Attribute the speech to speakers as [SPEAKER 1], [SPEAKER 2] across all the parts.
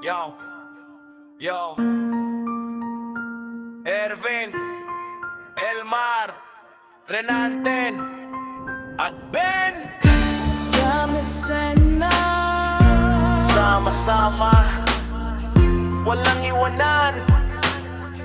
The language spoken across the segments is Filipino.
[SPEAKER 1] Yo, yo, Ervin, Elmar, Renanten, at Ben.
[SPEAKER 2] Kami sana
[SPEAKER 1] Sama-sama, walang iwanan.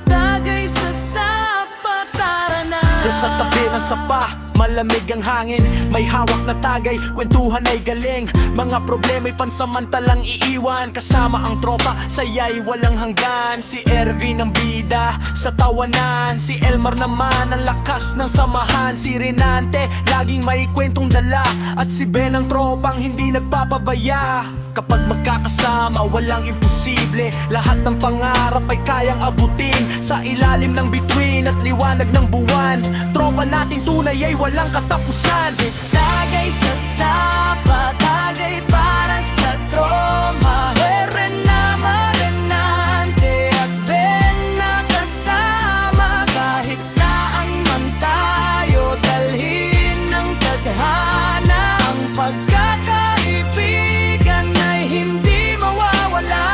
[SPEAKER 2] Tagay sa sapa, tara na.
[SPEAKER 3] Sa tabi ng sapa, malamig ang hangin. May hawak na tagay, kwentuhan ay galing. Mga problema'y pansamantalang iiwan. Kasama ang tropa, saya'y walang hanggan. Si Ervin ang bida sa tawanan, si Elmar naman ang lakas ng samahan. Si Renante, laging may kwentong dala. At si Ben ang tropang hindi nagpapabaya. Kapag magkakasama, walang imposible. Lahat ng pangarap ay kayang abutin. Sa ilalim ng bituin at liwanag ng buwan, tropa nating tunay ay walang katapusan.
[SPEAKER 2] Tagay sa sapa, tagay para sa troma. Renama, Renante at Ben na kasama. Kahit saan man tayo, dalhin ng tadhana. Ang pagkakaibigan ay hindi mawawala.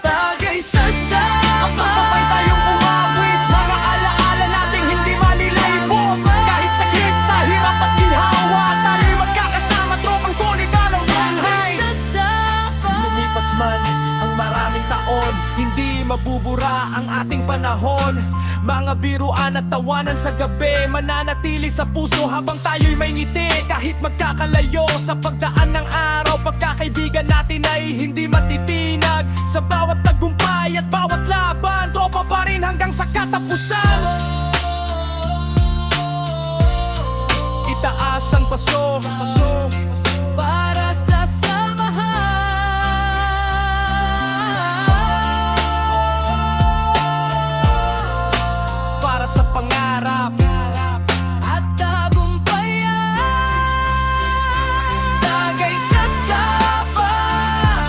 [SPEAKER 2] Tagay sa sapa,
[SPEAKER 3] Sabay tayong umawit, mga alaala nating hindi malilibot. Kahit sakit sa hirap at ginhawa, tayo'y magkakasama, tropang solid araw buhay.
[SPEAKER 2] sa sapa.
[SPEAKER 3] Lumipas man ang maraming taon, hindi mabubura ang ating panahon. Mga biruan at tawanan sa gabi, mananatili sa puso habang tayo'y may ngiti. Kahit magkakalayo sa pagdaan ng araw, pagkakaibigan natin ay hindi matitinag. Sa bawat tagumpay at bawat laban, tropa pa rin hanggang sa katapusan. Itaas ang paso,
[SPEAKER 2] Para sa samahan
[SPEAKER 3] para sa pangarap.
[SPEAKER 2] at tagumpayan. Tagay sa sapa,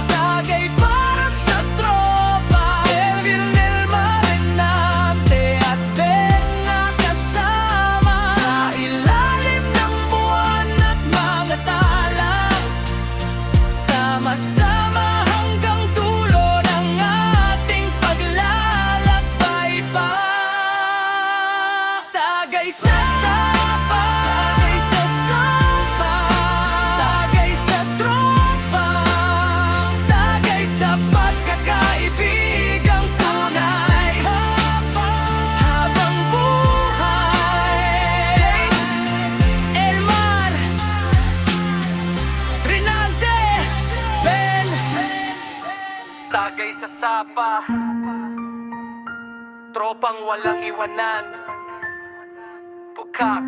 [SPEAKER 2] tagay para sa tropa. Ervin, Elmar, Renante at Ben na kasama. Sa ilalim ng buwan at mga tala, sama-sama hanggang dulo ng ating paglalakbay pa. Tagay sa sapa, tagay sa sapa, tagay sa tropa, tagay sa pagkakaibigang tunay. Habang buhay, Elmar, Renante, Ben.
[SPEAKER 3] Tagay sa sapa, tropang walang iwanan. Bukak